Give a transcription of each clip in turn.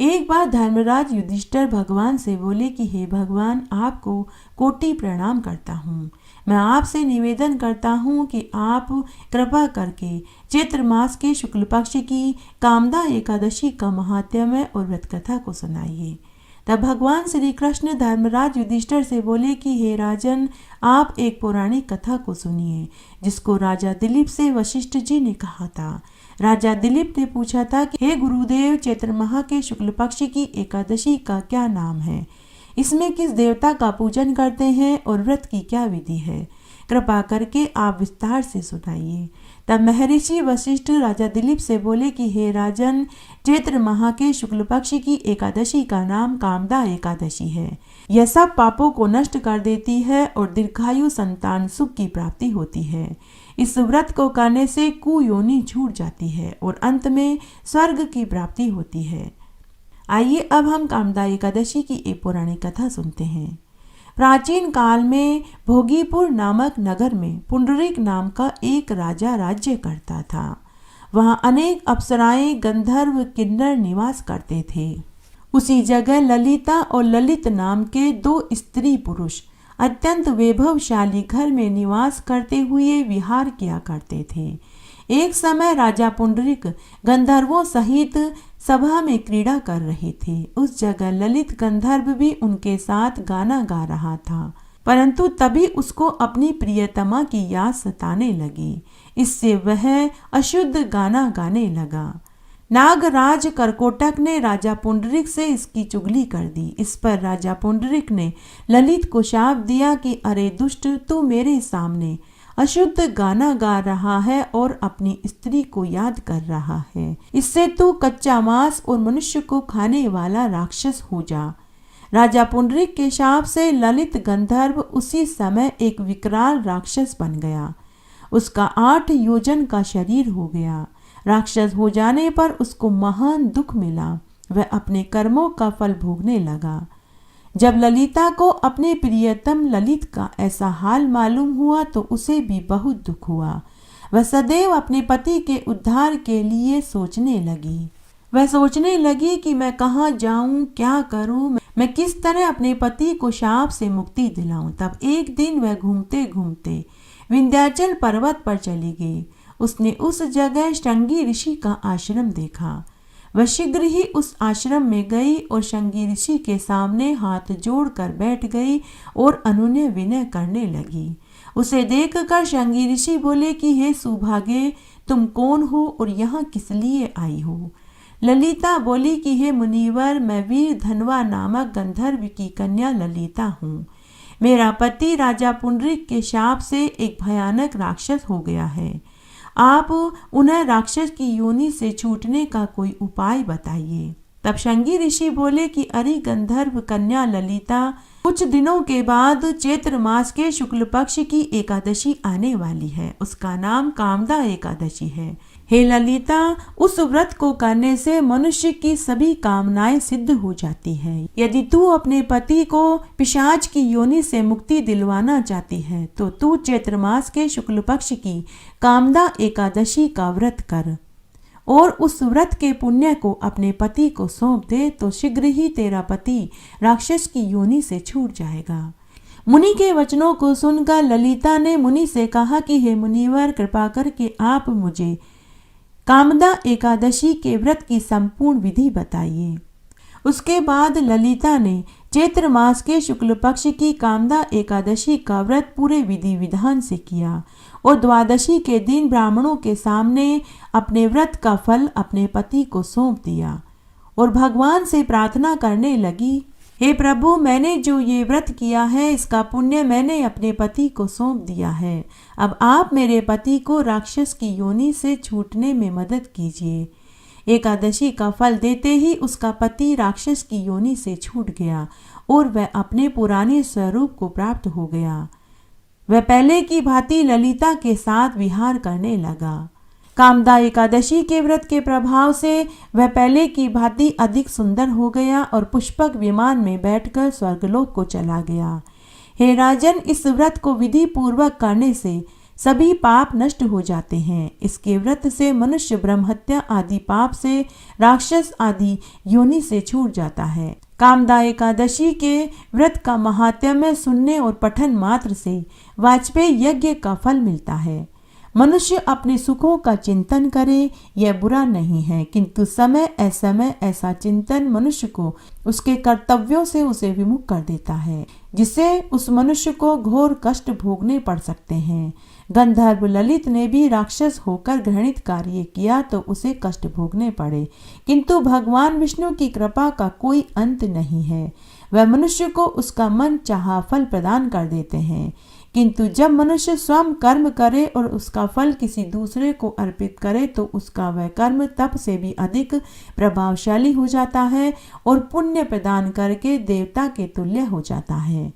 एक बार धर्मराज युधिष्ठिर भगवान से बोले कि हे भगवान, आपको कोटि प्रणाम करता हूँ। मैं आपसे निवेदन करता हूँ कि आप कृपा करके चैत्र मास के शुक्ल पक्ष की कामदा एकादशी का महात्म्य और व्रत कथा को सुनाइए। तब भगवान श्री कृष्ण धर्मराज युधिष्ठिर से बोले कि हे राजन, आप एक पौराणिक कथा को सुनिए जिसको राजा दिलीप से वशिष्ठ जी ने कहा था। राजा दिलीप ने पूछा था कि हे गुरुदेव, चैत्र माह के शुक्ल पक्ष की एकादशी का क्या नाम है, इसमें किस देवता का पूजन करते हैं और व्रत की क्या विधि है, कृपा करके आप विस्तार से सुनाइए। तब महर्षि वशिष्ठ राजा दिलीप से बोले कि हे राजन, चैत्र माह के शुक्ल पक्ष की एकादशी का नाम कामदा एकादशी है। यह सब पापों को नष्ट कर देती है और दीर्घायु संतान सुख की प्राप्ति होती है। इस व्रत को करने से कुयोनि छूट जाती है और अंत में स्वर्ग की प्राप्ति होती है। आइए अब हम कामदा एकादशी की एक पौराणिक कथा सुनते हैं। प्राचीन काल में भोगीपुर नामक नगर में पुंडरीक नाम का एक राजा राज्य करता था। वहाँ अनेक अप्सराएं, गंधर्व, किन्नर निवास करते थे। उसी जगह ललिता और ललित नाम के दो स्त्री पुरुष अत्यंत वैभवशाली घर में निवास करते हुए विहार किया करते थे। एक समय राजा पुंडरीक गंधर्वों सहित सभा में क्रीड़ा कर रहे थे। उस जगह ललित गंधर्व भी उनके साथ गाना गा रहा था, परंतु तभी उसको अपनी प्रियतमा की याद सताने लगी। इससे वह अशुद्ध गाना गाने लगा। नागराज करकोटक ने राजा पुंडरीक से इसकी चुगली कर दी। इस पर राजा पुंडरीक ने ललित को शाप दिया कि अरे दुष्ट, तू मेरे सामने अशुद्ध गाना गा रहा है और अपनी स्त्री को याद कर रहा है। इससे तू कच्चा मांस और मनुष्य को खाने वाला राक्षस हो जा। राजा पुंडरीक के शाप से ललित गंधर्व उसी समय एक विकराल राक्षस बन गया। उसका 8 योजन का शरीर हो गया। राक्षस हो जाने पर उसको महान दुख मिला। वह अपने कर्मों का फल भोगने लगा। जब ललिता को अपने प्रियतम ललित का ऐसा हाल मालूम हुआ तो उसे भी बहुत दुख हुआ। वह सदैव अपने पति के उद्धार के लिए सोचने लगी। वह सोचने लगी कि मैं कहाँ जाऊं, क्या करूं, मैं किस तरह अपने पति को शाप से मुक्ति दिलाऊं। तब एक दिन वह घूमते घूमते विंध्याचल पर्वत पर चली गई। उसने उस जगह श्रृंगी ऋषि का आश्रम देखा। वह शीघ्र ही उस आश्रम में गई और श्रृंगी ऋषि के सामने हाथ जोड़कर बैठ गई और अनुनय विनय करने लगी। उसे देखकर श्रृंगी ऋषि बोले कि हे सुभागे, तुम कौन हो और यहाँ किस लिए आई हो। ललिता बोली कि हे मुनिवर, मैं वीर धनवा नामक गंधर्व की कन्या ललिता हूँ। मेरा पति राजा पुंडरीक के शाप से एक भयानक राक्षस हो गया है। आप उन्हें राक्षस की योनि से छूटने का कोई उपाय बताइए। तब श्रृंगी ऋषि बोले कि अरे गंधर्व कन्या ललिता, कुछ दिनों के बाद चैत्र मास के शुक्ल पक्ष की एकादशी आने वाली है। उसका नाम कामदा एकादशी है। हे ललिता, उस व्रत को करने से मनुष्य की सभी कामनाएं सिद्ध हो जाती हैं। यदि तू अपने पति को पिशाच की योनि से मुक्ति दिलवाना चाहती है तो तू चैत्र मास के शुक्ल पक्ष की कामदा एकादशी का व्रत कर और उस व्रत के पुण्य को अपने पति को सौंप दे तो शीघ्र ही तेरा पति राक्षस की योनि से छूट जाएगा। मुनि के वचनों को सुनकर ललिता ने मुनि से कहा कि हे मुनिवर, कृपा करके आप मुझे कामदा एकादशी के व्रत की संपूर्ण विधि बताइए। उसके बाद ललिता ने चैत्र मास के शुक्ल पक्ष की कामदा एकादशी का व्रत पूरे विधि विधान से किया और द्वादशी के दिन ब्राह्मणों के सामने अपने व्रत का फल अपने पति को सौंप दिया और भगवान से प्रार्थना करने लगी, हे प्रभु, मैंने जो ये व्रत किया है इसका पुण्य मैंने अपने पति को सौंप दिया है। अब आप मेरे पति को राक्षस की योनि से छूटने में मदद कीजिए। एकादशी का फल देते ही उसका पति राक्षस की योनि से छूट गया और वह अपने पुराने स्वरूप को प्राप्त हो गया। वह पहले की भांति ललिता के साथ विहार करने लगा। कामदा एकादशी के व्रत के प्रभाव से वह पहले की भांति अधिक सुंदर हो गया और पुष्पक विमान में बैठकर स्वर्गलोक को चला गया। हे राजन, इस व्रत को विधि पूर्वक करने से सभी पाप नष्ट हो जाते हैं। इसके व्रत से मनुष्य ब्रह्म हत्या आदि पाप से, राक्षस आदि योनि से छूट जाता है। कामदा एकादशी के व्रत का महात्म्य सुनने और पठन मात्र से वाजपेयी यज्ञ का फल मिलता है। मनुष्य अपने सुखों का चिंतन करे, यह बुरा नहीं है, किंतु समय असमय ऐसा चिंतन मनुष्य को उसके कर्तव्यों से उसे विमुख कर देता है, जिससे उस मनुष्य को घोर कष्ट भोगने पड़ सकते हैं। गंधर्व ललित ने भी राक्षस होकर घृणित कार्य किया तो उसे कष्ट भोगने पड़े, किंतु भगवान विष्णु की कृपा का कोई अंत नहीं है। वह मनुष्य को उसका मन चाहा फल प्रदान कर देते हैं, किंतु जब मनुष्य स्वयं कर्म करे और उसका फल किसी दूसरे को अर्पित करे तो उसका वह कर्म तप से भी अधिक प्रभावशाली हो जाता है और पुण्य प्रदान करके देवता के तुल्य हो जाता है।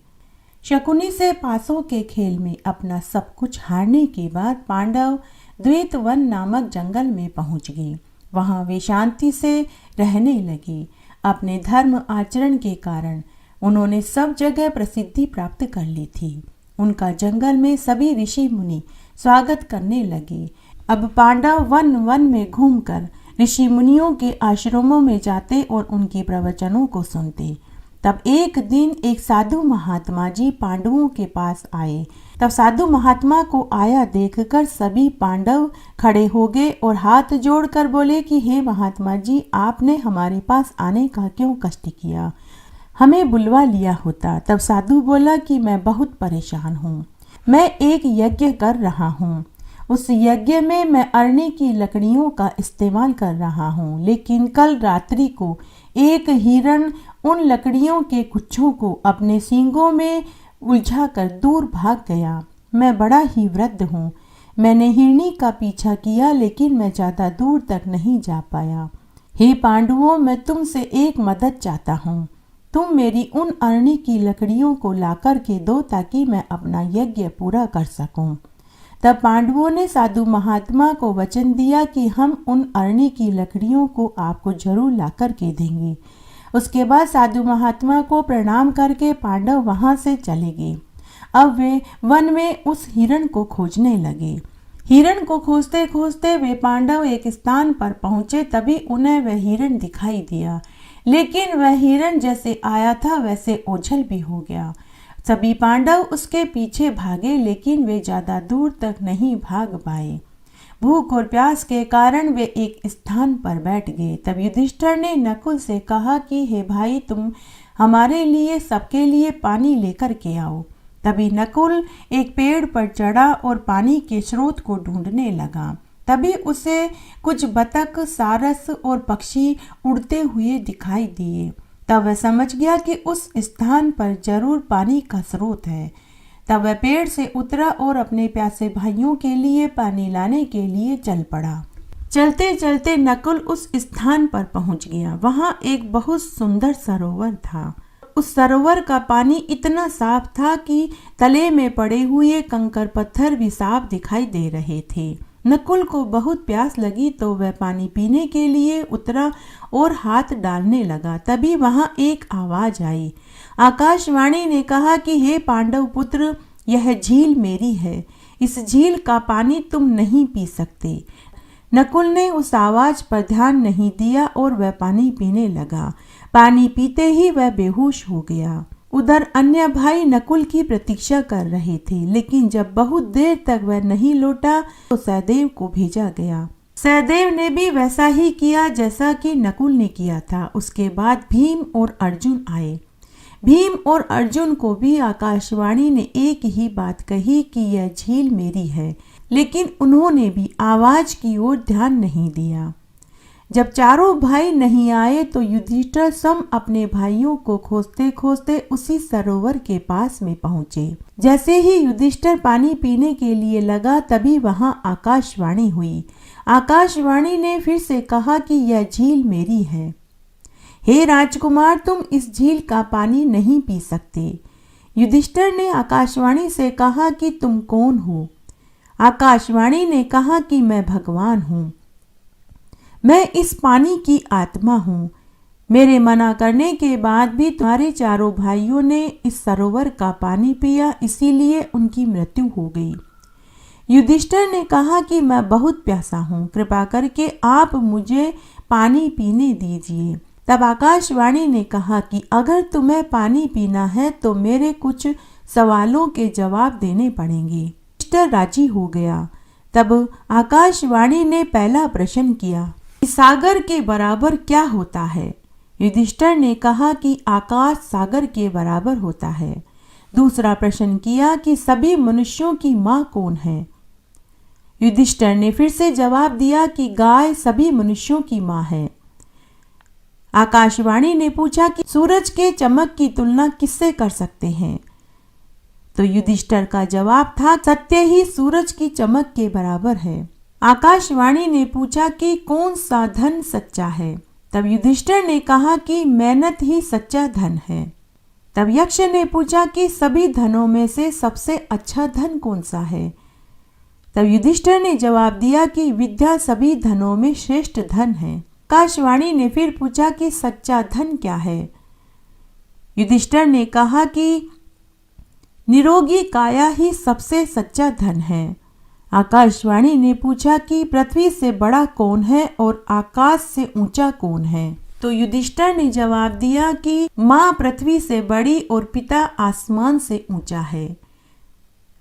शकुनी से पासों के खेल में अपना सब कुछ हारने के बाद पांडव द्वैतवन नामक जंगल में पहुंच गए। वहां वे शांति से रहने लगे। अपने धर्म आचरण के कारण उन्होंने सब जगह प्रसिद्धि प्राप्त कर ली थी। उनका जंगल में सभी ऋषि मुनि स्वागत करने लगे। अब पांडव वन वन में घूमकर ऋषि मुनियों के आश्रमों में जाते और उनके प्रवचनों को सुनते। तब एक दिन एक साधु महात्मा जी पांडवों के पास आए। तब साधु महात्मा को आया देखकर सभी पांडव खड़े हो गए और हाथ जोड़कर बोले कि हे महात्मा जी, आपने हमारे पास आने का क्यों कष्ट किया, हमें बुलवा लिया होता। तब साधु बोला कि मैं बहुत परेशान हूँ। मैं एक यज्ञ कर रहा हूँ। उस यज्ञ में मैं अरणी की लकड़ियों का इस्तेमाल कर रहा हूँ, लेकिन कल रात्रि को एक हिरण उन लकड़ियों के गुच्छों को अपने सींगों में उलझाकर दूर भाग गया। मैं बड़ा ही वृद्ध हूँ। मैंने हिरणी का पीछा किया, लेकिन मैं ज़्यादा दूर तक नहीं जा पाया। हे पांडवों, मैं तुमसे एक मदद चाहता हूँ। तुम मेरी उन अरणी की लकड़ियों को लाकर के दो ताकि मैं अपना यज्ञ पूरा कर सकूं। तब पांडवों ने साधु महात्मा को वचन दिया कि हम उन अरणी की लकड़ियों को आपको जरूर लाकर के देंगे। उसके बाद साधु महात्मा को प्रणाम करके पांडव वहां से चले गए। अब वे वन में उस हिरण को खोजने लगे। हिरण को खोजते खोजते वे पांडव एक स्थान पर पहुंचे। तभी उन्हें वह हिरण दिखाई दिया, लेकिन वह हिरण जैसे आया था वैसे ओझल भी हो गया। सभी पांडव उसके पीछे भागे, लेकिन वे ज्यादा दूर तक नहीं भाग पाए। भूख और प्यास के कारण वे एक स्थान पर बैठ गए। तब युधिष्ठिर ने नकुल से कहा कि हे भाई, तुम हमारे लिए सबके लिए पानी लेकर के आओ। तभी नकुल एक पेड़ पर चढ़ा और पानी के स्रोत को ढूंढने लगा। तभी उसे कुछ बतख, सारस और पक्षी उड़ते हुए दिखाई दिए। तब वह समझ गया कि उस स्थान पर जरूर पानी का स्रोत है। तब वह पेड़ से उतरा और अपने प्यासे भाइयों के लिए पानी लाने के लिए चल पड़ा। चलते चलते नकुल उस स्थान पर पहुंच गया। वहां एक बहुत सुंदर सरोवर था। उस सरोवर का पानी इतना साफ था कि तले में पड़े हुए कंकर पत्थर भी साफ दिखाई दे रहे थे। नकुल को बहुत प्यास लगी तो वह पानी पीने के लिए उतरा और हाथ डालने लगा। तभी वहां एक आवाज आई। आकाशवाणी ने कहा कि हे पांडव पुत्र, यह झील मेरी है। इस झील का पानी तुम नहीं पी सकते। नकुल ने उस आवाज पर ध्यान नहीं दिया और वह पानी पीने लगा। पानी पीते ही वह बेहोश हो गया। उधर अन्य भाई नकुल की प्रतीक्षा कर रहे थे, लेकिन जब बहुत देर तक वह नहीं लौटा तो सहदेव को भेजा गया। सहदेव ने भी वैसा ही किया जैसा कि नकुल ने किया था। उसके बाद भीम और अर्जुन आए। भीम और अर्जुन को भी आकाशवाणी ने एक ही बात कही कि यह झील मेरी है, लेकिन उन्होंने भी आवाज की ओर ध्यान नहीं दिया। जब चारों भाई नहीं आए तो युधिष्ठिर स्वयं अपने भाइयों को खोजते खोजते उसी सरोवर के पास में पहुंचे। जैसे ही युधिष्ठिर पानी पीने के लिए लगा, तभी वहां आकाशवाणी हुई। आकाशवाणी ने फिर से कहा कि यह झील मेरी है। हे राजकुमार, तुम इस झील का पानी नहीं पी सकते। युधिष्ठिर ने आकाशवाणी से कहा कि तुम कौन हो। आकाशवाणी ने कहा कि मैं भगवान हूँ। मैं इस पानी की आत्मा हूँ। मेरे मना करने के बाद भी तुम्हारे चारों भाइयों ने इस सरोवर का पानी पिया, इसीलिए उनकी मृत्यु हो गई। युधिष्ठिर ने कहा कि मैं बहुत प्यासा हूँ, कृपा करके आप मुझे पानी पीने दीजिए। तब आकाशवाणी ने कहा कि अगर तुम्हें पानी पीना है तो मेरे कुछ सवालों के जवाब देने पड़ेंगे। युधिष्ठिर राजी हो गया। तब आकाशवाणी ने पहला प्रश्न किया, सागर के बराबर क्या होता है? युधिष्ठिर ने कहा कि आकाश सागर के बराबर होता है। दूसरा प्रश्न किया कि सभी मनुष्यों की माँ कौन है? युधिष्ठिर ने फिर से जवाब दिया कि गाय सभी मनुष्यों की माँ है। आकाशवाणी ने पूछा कि सूरज के चमक की तुलना किससे कर सकते हैं? तो युधिष्ठिर का जवाब था, सत्य ही सूरज की चमक के बराबर है। आकाशवाणी ने पूछा कि कौन सा धन सच्चा है? तब युधिष्ठिर ने कहा कि मेहनत ही सच्चा धन है। तब यक्ष ने पूछा कि सभी धनों में से सबसे अच्छा धन कौन सा है? तब युधिष्ठिर ने जवाब दिया कि विद्या सभी धनों में श्रेष्ठ धन है। आकाशवाणी ने फिर पूछा कि सच्चा धन क्या है? युधिष्ठिर ने कहा कि निरोगी काया ही सबसे सच्चा धन है। आकाशवाणी ने पूछा कि पृथ्वी से बड़ा कौन है और आकाश से ऊंचा कौन है? तो युधिष्ठिर ने जवाब दिया कि माँ पृथ्वी से बड़ी और पिता आसमान से ऊंचा है।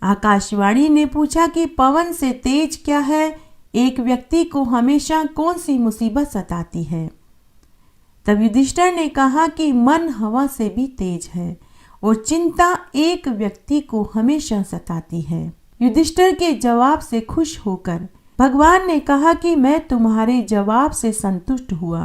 आकाशवाणी ने पूछा कि पवन से तेज क्या है? एक व्यक्ति को हमेशा कौन सी मुसीबत सताती है? तब युधिष्ठिर ने कहा कि मन हवा से भी तेज है और चिंता एक व्यक्ति को हमेशा सताती है। युधिष्ठिर के जवाब से खुश होकर भगवान ने कहा कि मैं तुम्हारे जवाब से संतुष्ट हुआ।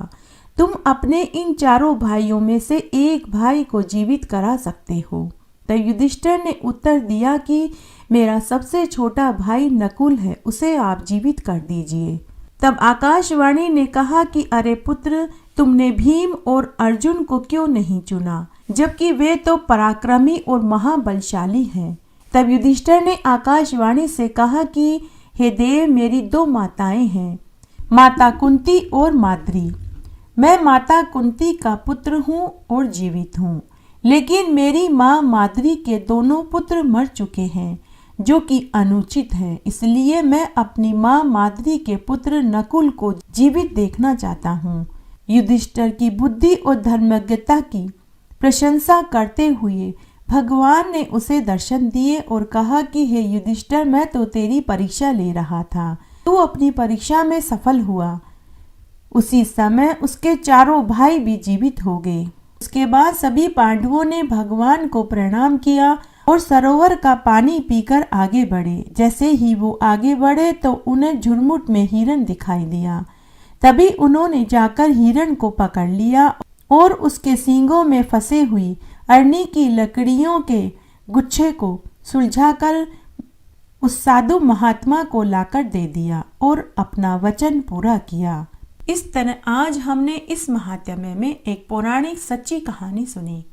तुम अपने इन चारों भाइयों में से एक भाई को जीवित करा सकते हो। तब युधिष्ठिर ने उत्तर दिया कि मेरा सबसे छोटा भाई नकुल है, उसे आप जीवित कर दीजिए। तब आकाशवाणी ने कहा कि अरे पुत्र, तुमने भीम और अर्जुन को क्यों नहीं चुना, जबकि वे तो पराक्रमी और महाबलशाली हैं। तब युधिष्ठिर ने आकाशवाणी से कहा कि हे देव, मेरी दो माताएं हैं, माता कुंती और माद्री। मैं माता कुंती का पुत्र हूँ और जीवित हूँ, लेकिन मेरी माँ माद्री के दोनों पुत्र मर चुके हैं, जो कि अनुचित है। इसलिए मैं अपनी माँ माद्री के पुत्र नकुल को जीवित देखना चाहता हूँ। युधिष्ठिर की बुद्धि और धर्मज्ञता की प्रशंसा करते हुए भगवान ने उसे दर्शन दिए और कहा कि हे युधिष्ठिर, मैं तो तेरी परीक्षा ले रहा था, तू अपनी परीक्षा में सफल हुआ। उसी समय उसके चारों भाई भी जीवित हो गए। उसके बाद सभी पांडवों ने भगवान को प्रणाम किया और सरोवर का पानी पीकर आगे बढ़े। जैसे ही वो आगे बढ़े तो उन्हें झुरमुट में हिरण दिखाई दिया। तभी उन्होंने जाकर हिरण को पकड़ लिया और उसके सींगों में फंसे हुई अरनी की लकड़ियों के गुच्छे को सुलझाकर उस साधु महात्मा को लाकर दे दिया और अपना वचन पूरा किया। इस तरह आज हमने इस महात्म्य में एक पौराणिक सच्ची कहानी सुनी।